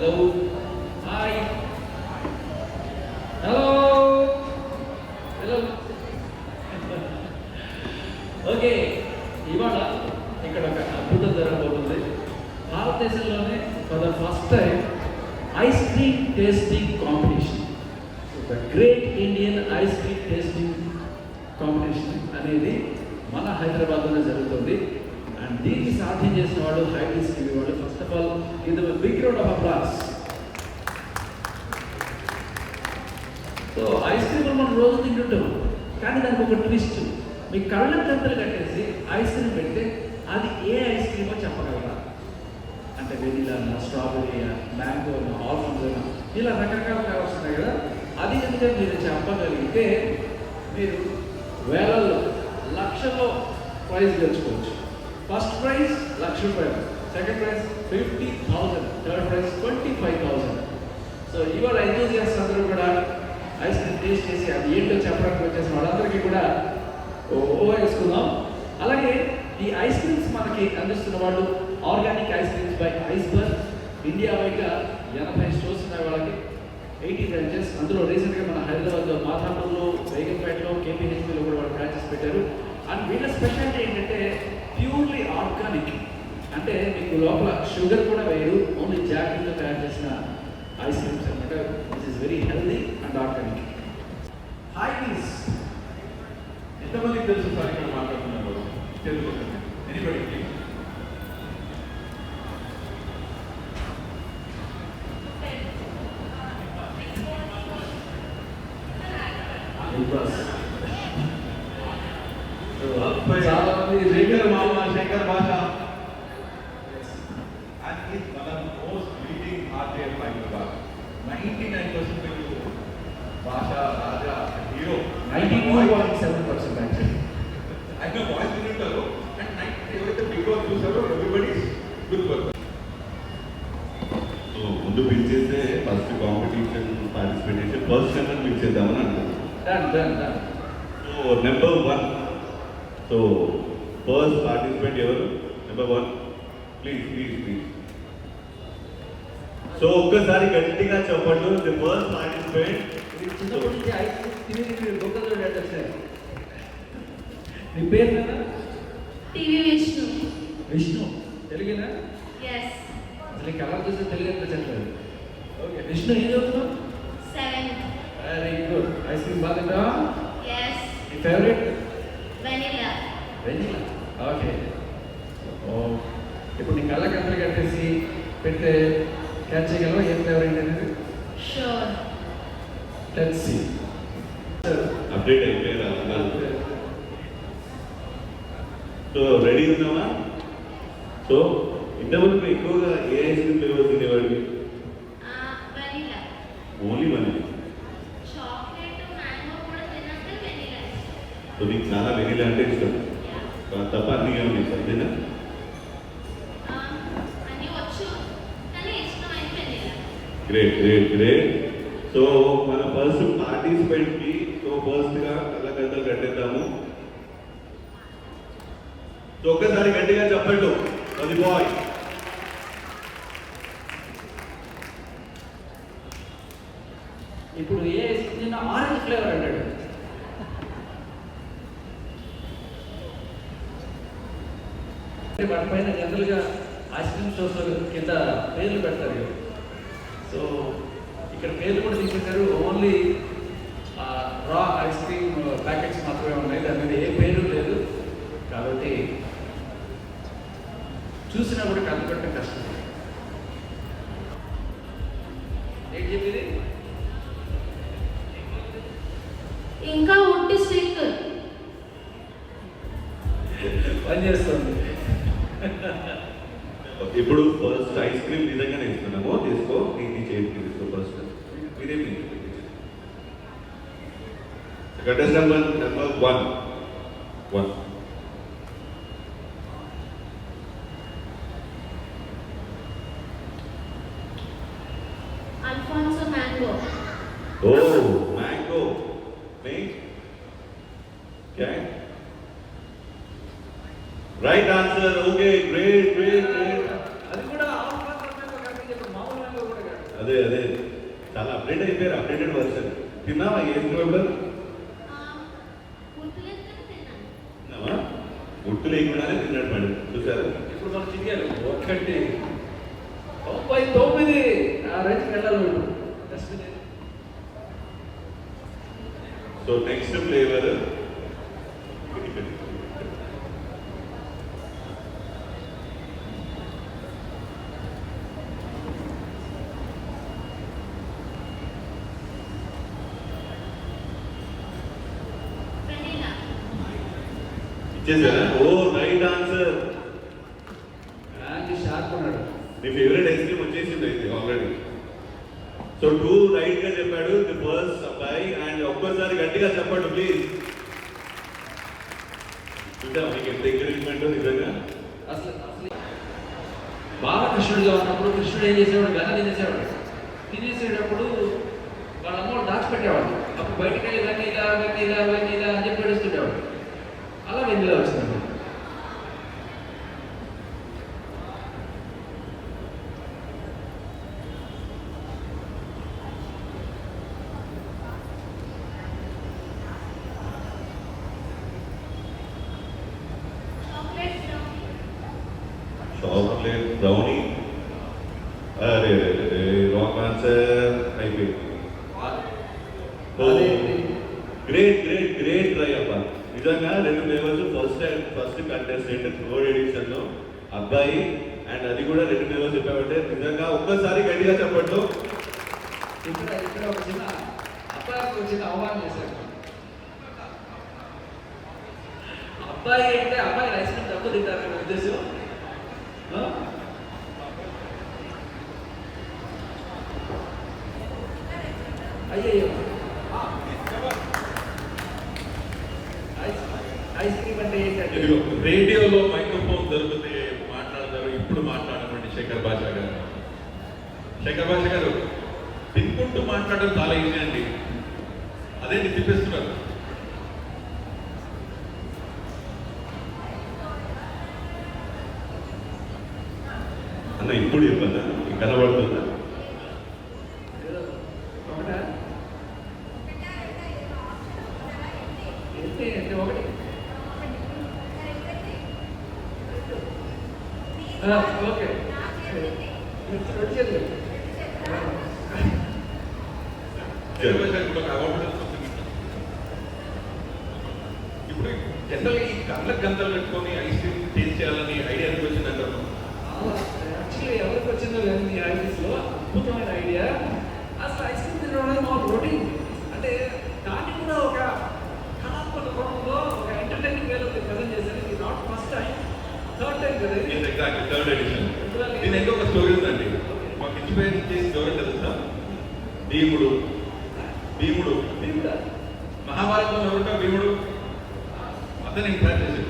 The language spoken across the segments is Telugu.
Hello hi hello hello. Okay, ఇవాళ ఇక్కడ ఒక అద్భుతం జరగబోతుంది. భారతదేశంలోనే for the first time ice cream tasting competition, the great Indian ice cream tasting competition అనేది మన హైదరాబాద్లోనే జరుగుతుంది. అండ్ దీన్ని సాధ్యం చేసిన వాళ్ళు హైటీస్ టీవీ వాళ్ళు. ఫస్ట్ ఆఫ్ ఆల్ ఇది big round of applause. So ice cream మనం రోజు తింటుంటాం, కానీ దానికి ఒక ట్విస్ట్. మీ కళ్ళ గంటలు కట్టేసి ఐస్ క్రీమ్ పెడితే అది ఏ ఐస్ క్రీమో చెప్పగలరా? అంటే వెనిలానా, స్ట్రాబెరీనా, మ్యాంగోనా, ఆల్మండ్నా, ఇలా రకరకాల ఫ్లేవర్స్ ఉన్నాయి కదా. అది ఎందుకంటే మీరు చెప్పగలిగితే మీరు వేలల్లో లక్షల్లో ప్రైజ్ గెలుచుకోవచ్చు. First prize ₹1,00,000, second prize 50,000, third prize 25,000. So ఇవాళ ఎంతూజియాస్ట్స్ అందరూ కూడా ఐస్ క్రీమ్ టేస్ట్ చేసి అది ఏంటో చెప్పడానికి వచ్చేసిన వాళ్ళందరికీ కూడా వేసుకుందాం. అలాగే ఈ ఐస్ క్రీమ్స్ మనకి అందిస్తున్న వాళ్ళు organic ice creams by iceberg. India వైడ్గా 80 స్టోర్స్ ఉన్నాయి వాళ్ళకి, 80 బ్రాంచెస్. అందులో రీసెంట్గా మన హైదరాబాద్లో మాధాపూర్లో, బేగంపేటలో, కేపీహెచ్పీలో కూడా వాళ్ళు బ్రాంచెస్ పెట్టారు. అండ్ వీళ్ళ స్పెషాలిటీ ఏంటంటే ప్యూర్లీ ఆర్గానిక్. అంటే మీకు లోపల షుగర్ కూడా వేయరు, ఓన్లీ జాగ్రత్తగా తయారు చేసిన ఐస్ క్రీమ్స్ అనమాట. Which is very healthy and organic. Hi please. ఎంతమందికి తెలుసు సార్ ఇక్కడ మాట్లాడుతున్నారు? తెలుసు. Anybody please. చాలా మంది శంకర్ మామ, శంకర్ భాష. And he's one of the most leading artists in Hyderabad. 99% people Basha, Raja, hero. 92.7% actually. I know voice వింటారు. And ఎవరైతే బిగ్ బాస్ చూసారో everybody is good person. So ముందు పిలిచేస్తే first competition participation first number పిలిచేద్దామని అంటారు. So number 1. So first participant ఎవరు? Number 1. Please please please. So ఒక్కసారి గట్టిగా చెప్పండి. The first participant. చిన్నప్పటి నుంచి ఐస్ క్రీమ్ తిని గొప్పలు వచ్చారు. మీ పేరు కదా? టీవీ విష్ణు. విష్ణు. తెలుగునా? yes అసలు కలర్ చూస్తే తెలుగు అనిపించట్లేదు. ఓకే, విష్ణు ఏం చదువుతున్నావు? 7th. Very good. Ice cream బాగా తింటావా? yes మీ ఫేవరెట్? vanilla. వెనిలా. ఓకే. ఇప్పుడు నీ కళ్ళ గంటలు కట్టేసి పెడితే క్యాచ్ చేయగలవా ఏం ఫ్లేవర్ ఏంటి అనేది? sure let's see. అప్డేట్ అయిపోయారు. సో రెడీ ఉన్నావా? సో ఇంతవరకు ఎక్కువగా ఏ ఐస్ క్రీమ్ ఫ్లేవర్ తినేవాడివి? vanilla. Only one. chocolate mango కూడా తిన్నాక vanilla. సో నీకు చాలా వెనిలా అంటే ఇష్టం తప్ప అన్ని ఏమి అంతేనా? అన్నీ వచ్చు కానీ ఇష్టమైన vanilla. Great great great. So మన ఫస్ట్ పార్టిసిపెంట్కి సో ఫస్ట్గా కళ్ళ కట్టేద్దాము. సో ఒక్కసారి గట్టిగా చెప్పండి. అది బాయ్. ఇప్పుడు ఏ ఐస్ క్రీమ్ తిన్నా ఆరెంజ్ ఫ్లేవర్ అంటాడు. వాటి పైన జనరల్గా ఐస్ క్రీమ్ స్టోర్స్ కింద పేర్లు పెడతారు. సో ఇక్కడ పేర్లు కూడా తీసుకుంటారు. ఓన్లీ రా ఐస్ క్రీమ్ ప్యాకెట్స్ మాత్రమే ఉన్నాయి, దాని మీద ఏ పేరు లేదు. కాబట్టి చూసినా కూడా కనిపెట్టడం కష్టం. ఏంటి చెప్పింది? ఇంకా ఉట్టి స్టిక్ పనిచేస్తుంది. ఇప్పుడు ఫస్ట్ ఐస్ క్రీమ్ నిజంగానే ఇస్తున్నాము. తీసుకో, నీ చేతికి తీసుకో. ఫస్ట్ మీరేమి కంటెస్టెంట్ నెంబర్ 1. అల్ఫాన్సో మ్యాంగో. ఓ మ్యాంగో. क्या है? Right answer. Okay, great, great, great. అది కూడా ఆఫ్ మాత్రమే కనిపించే మామూలు మ్యాంగో కూడా కాదు. అదే అదే చాలా అప్డేట్ అయిపోయారు, అప్డేటెడ్ వర్షన్. తిన్నావా ఏం ఎప్పుడు? గుర్తులేదు కానీ తిన్నాను. తిన్నావా? గుర్తు లేకుండానే తిన్నాడు మేడం, చూసారా? ఇప్పుడు మనం చికెన్ 99 ఆ రేంజ్కి వెళ్ళాలి వీడు. Dustbin so next flavour vanilla. ఇచ్చేసారా? Oh right answer. షార్ప్ ఉన్నాడు. నీ ఫేవరెట్ ఐస్ క్రీమ్ వచ్చేసింది అయితే ఆల్రెడీ. సో 2 రైట్ గా చెప్పాడు ది ఫస్ట్ అబ్బాయి. అండ్ ఒక్కసారి గట్టిగా చెప్పండి ప్లీజ్. చూద్దాం మీకు ఎంత ఎంకరేజ్మెంట్ నిజంగా. అసలు బాలకృష్ణుడిగా ఉన్నప్పుడు కృష్ణుడు ఏం చేసేవాడు? గద తినేసేవాడు. తినేసేటప్పుడు వాళ్ళ అమ్మ దాచిపెట్టేవాడు. అప్పుడు బయటికి వెళ్ళి వెన్నీలా వెన్నీలా వెన్నీలా అని చెప్పి ఏడుస్తుండేవాడు. అలా వెన్నీలా వచ్చిందండి. Chocolate brownie. Chocolate brownie. అరే రాంగ్ ఆన్సర్ అయిపోయింది. గ్రేట్ గ్రేట్ గ్రేట్ ట్రై అబ్బా. నిజంగా 2 flavours first contestant 3rd edition లో అబ్బాయి. అండ్ అది కూడా 2 ఫ్లేవర్స్ చెప్పామంటే నిజంగా ఒక్కసారి గట్టిగా చెప్పట్లు. ఇక్కడ ఒక చిన్న అబ్బాయికి ఒక చిన్న అవమానం చేశారు. అబ్బాయి అంటే అబ్బాయి ఐస్ క్రీమ్ తక్కువ తింటారనే ఉద్దేశం. అయ్యయ్యో, ఐస్ క్రీమ్ అంటే ఏంటంటే రేడియోలో మైక్రోఫోన్ దొరికితే మాట్లాడతారు. ఇప్పుడు మాట్లాడమండి శేఖర్ భాష గారు. శేఖర్ భాష గారు తినుకుంటూ మాట్లాడడం చాలా ఈజీ అండి. అదే తిప్పిస్తున్నారు. అన్న ఇప్పుడు చెప్పన్నా కనబడుతుందా? ఒకటా ఏంటి అంటే ఒకటి ఓకే వచ్చేది. శేఖర్ భాష గారు ఇప్పుడు ఒక అవార్డు వస్తుంది. ఇప్పుడు జనరల్గా ఈ కళ్ళకు గంతలు పెట్టుకొని ఐస్ క్రీమ్ టేస్ట్ చేయాలని ఐడియా ఎందుకు వచ్చిందంటారు? యాక్చువల్లీ ఎవరికి వచ్చిందో లేదు మీ ఐడియాస్లో అద్భుతమైన ఐడియా. అసలు ఐస్ క్రీమ్ తినడం మా ప్రోటీన్ అంటే దాన్ని కూడా ఒక కళాత్మక కోణంలో ఒక ఎంటర్టైనింగ్ వేలో ప్రజెంట్ చేశారు. ఇది not first time, 3rd time కదా ఇది. Exactly 3rd edition. దీని ఎందుకు ఒక స్టోరీ ఉందండి. మాకు ఇన్స్పైర్ చేసి ఎవరో తెలుసా? భీముడు. భీముడు తింటా. మహాభారతంలో ఎవరుంటారు? భీముడు. అతను ఇంప్లాన్ చేశాడు.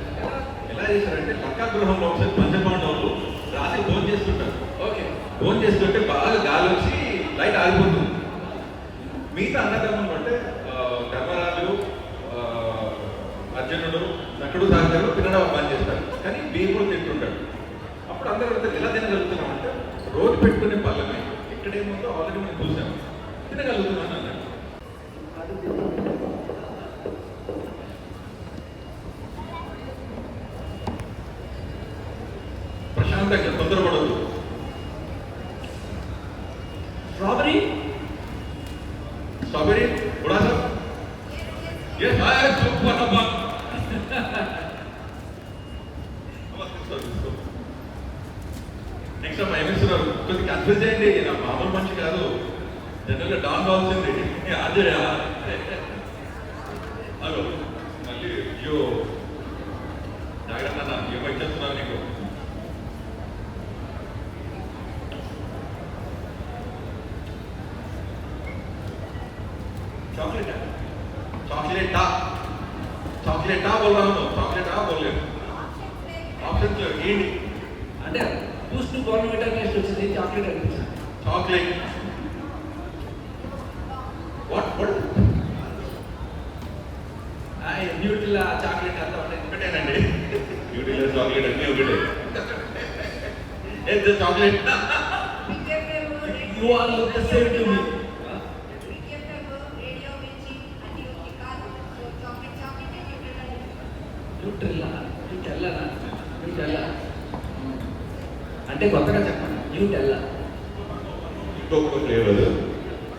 ఎలా చేశారంటే లక్కా గృహంలో ఒకసారి పంచపాండవులు రాత్రి భోజనం చేస్తుంటారు. ఓకే భోజనం చేస్తుంటే బాగా గాలి వచ్చి లైట్ ఆగిపోతుంది. మిగతా అన్నదమ్ములు అంటే ధర్మరాజు, అర్జునుడు, నకుడు సహచరులు తినడం బంద్ చేస్తారు. కానీ భీముడు తింటుంటాడు. అప్పుడు అందరూ అడుగుతారు ఎలా తినగలుగుతున్నాం అంటే రోజు పెట్టుకునే పళ్ళమే ఇక్కడేమో ఆల్రెడీ మనం చూసాం తినగలుగుతున్నాను అన్నాడు. ప్రశాంతంగా తొందరపడదు. స్ట్రాబెరీ. స్ట్రాబెరీ కూడా సార్ సూపర్ అబ్బా. నెక్స్ట్ మా ఎంఎస్ఆర్ కొద్దిగా కన్ఫ్యూజ్ చేయండి. నా మామూలు మనిషి కాదు, జనరల్గా డాన్ కావాల్సింది అదే. హలో మళ్ళీ అయ్యో జాగ్రత్త అన్న, ఏమో ఇచ్చేస్తున్నాను నీకు. चॉकलेट है, चॉकलेटा, चॉकलेटा बोल रहा हूँ, चॉकलेटा बोल रहे ऑप्शन क्लियर ఏంటి అంటే బూస్ట్ గవర్నమెంట్ టేస్ట్ వచ్చింది, చాక్లెట్ అనిపించింది. చాక్లెట్ వాట్ న్యూట్రిలా చాక్లెట్ అంతా ఉంటాయి ఒకటేనండి. న్యూట్రిలా చాక్లెట్ అన్నీ ఒకటే. ఏంటి chocolate? You all look the same to me. Nutella Nutella అంటే కొత్తగా చెప్పండి న్యూటెల్లా. ఇంకొక ఫ్లేవర్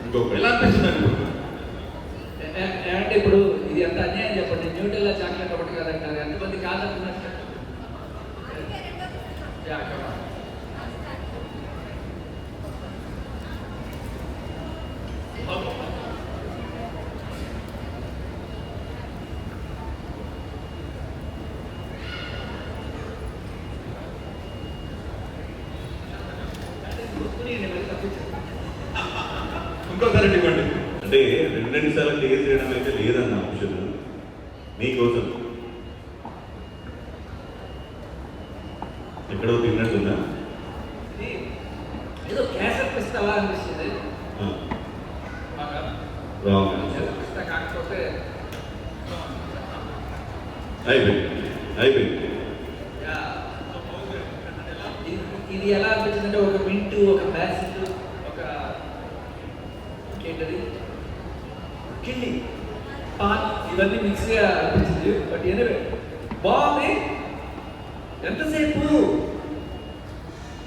ఇంకొక ఎలా అనిపించింది అనుకుంటున్నా అంటే ఇప్పుడు ఇది ఎంత అన్యాయం చెప్పండి. న్యూటెల్లా చాక్లెట్ ఒకటి కాదంటారు, ఎంతమంది కాదంటున్నారు? Yeah, come on. ఇంకోసారి ఇవ్వండి. అంటే రెండు సార్లు టేస్ట్ చేయడం అయితే లేదన్న ఆప్షన్ మీకోసం. ఎక్కడో తిన్నట్టుందా? ఇది ఏదో కేసర్ పిస్తావా అనిపిస్తుంది. రాంగ్. కేసర్ పిస్తా కాకపోతే అయిపోయింది. ఇది ఎలా అనిపించింది అంటే ఒక మింటు, ఒక బ్యాసిల్, ఒక ఏంటది కిల్లి పాన్, ఇవన్నీ మిక్స్గా అనిపించింది. బట్ ఎనివే బాగుంది. ఎంతసేపు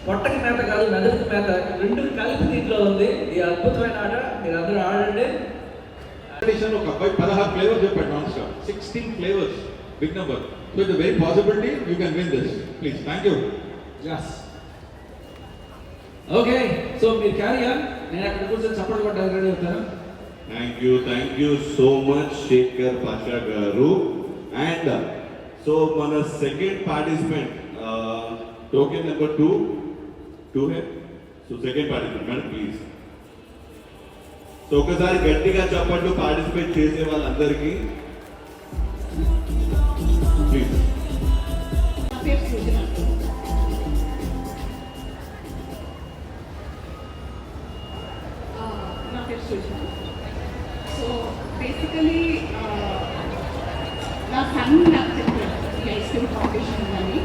పొట్టకి మేత కాదు మెదడుకి మేత రెండు కలిపి దీంట్లో ఉంది. ఈ అద్భుతమైన ఆట మీరు అందరూ ఆడండి. కాంపిటీషన్ ఒక అబ్బాయి 16 ఫ్లేవర్స్ చెప్పాడు non stop. 16 flavours, big number. So it's very possibility you can win this. Please, thank you. Yes okay. So మీరు క్యారీ ఆన్, నేను అక్కడ కూర్చొని సపోర్ట్ కొట్టాలి రెడీ అవుతాను. Thank you so much Shekhar Pasha గారు. అండ్ సో మన second participant token number 2 hey. So second participant madam please. So ఒకసారి గట్టిగా చెప్పండి పార్టిసిపేట్ చేసే వాళ్ళందరికీ ప్లీజ్. నా పేరు సృజన. సో బేసికలీ నా సన్ నాకు చెప్పాడు ఈ ఐస్ క్రీమ్ కాంపిటీషన్ ఉందని.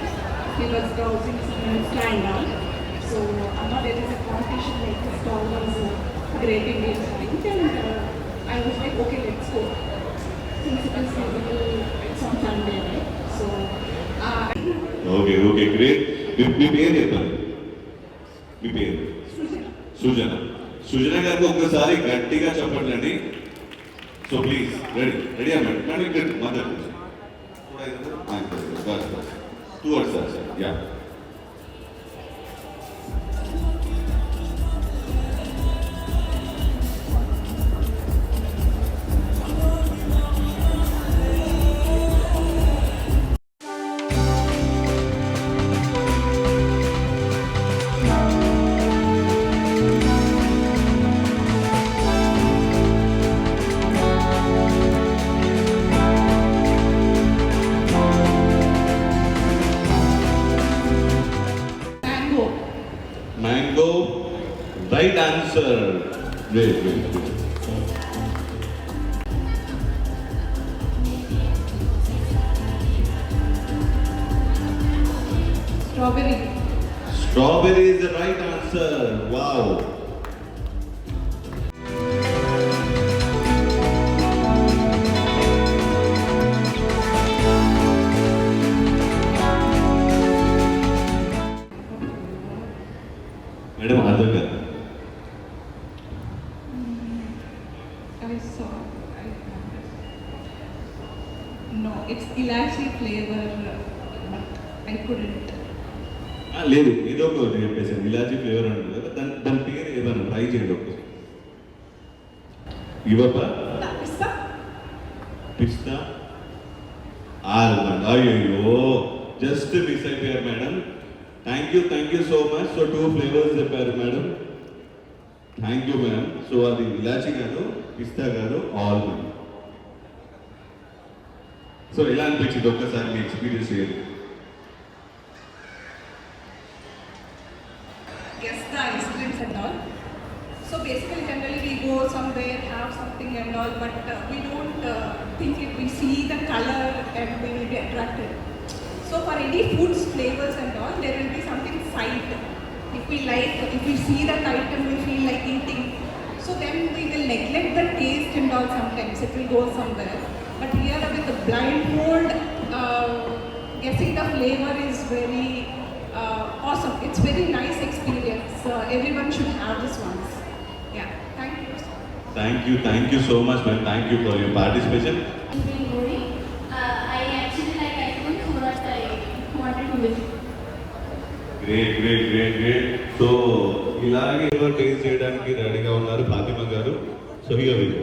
He was browsing some Insta and all. So అమ్మ there is a competition like this stall was great Indian right and I was like okay let's go since it is visible it's on Sunday right. So okay great. మీ పేరు చెప్పండి. మీ పేరు సుజన గారికి ఒక్కసారి గట్టిగా చెప్పండి. సో ప్లీజ్ రెడీ అన్నమాట ఇక్కడ mother towards sir yeah. Mango, right answer. Great. Strawberry is the right answer. Wow. Madam Adhaka. I saw. No, it's ilachi flavor. I couldn't. లేదు ఏదో ఒకటి చెప్పేసాను. ఇలాచీ ఫ్లేవర్ అంటుంది కదా, దాని పేరు ఏదన్నా ట్రై చేయండి ఒకసారి. ఇవ్వప్ప పిస్తా ఆల్మండ్. అయ్యో జస్ట్ మిస్ అయిపోయారు madam. Thank you so much. So 2 flavours చెప్పారు madam. Thank you ma'am. So అది ఇలాచీ కాదు, పిస్తా కాదు, ఆల్మండ్. సో ఎలా అనిపించింది ఒక్కసారి మీ ఎక్స్పీరియన్స్ చేయండి. Guess the ice creams and all. So basically, generally we go somewhere, have something and all, but we don't think it. We see the color and we will be attracted. So for any foods, flavors and all, there will be something sight. If we see that item, we feel like eating. So then we will neglect the taste and all sometimes. It will go somewhere. But here with the blindfold, guessing the flavor is very awesome. It's very nice experience. Everyone should have this once. Yeah, thank you. Thank you so much, man. Thank you for your participation. I'm very boring. I actually like ice cream, so that I wanted to visit. Great. So ఇలాగే ఎవరు టేస్ట్ చేయడానికి రెడీగా ఉన్నారు ఫాతిమా గారు. So here we go.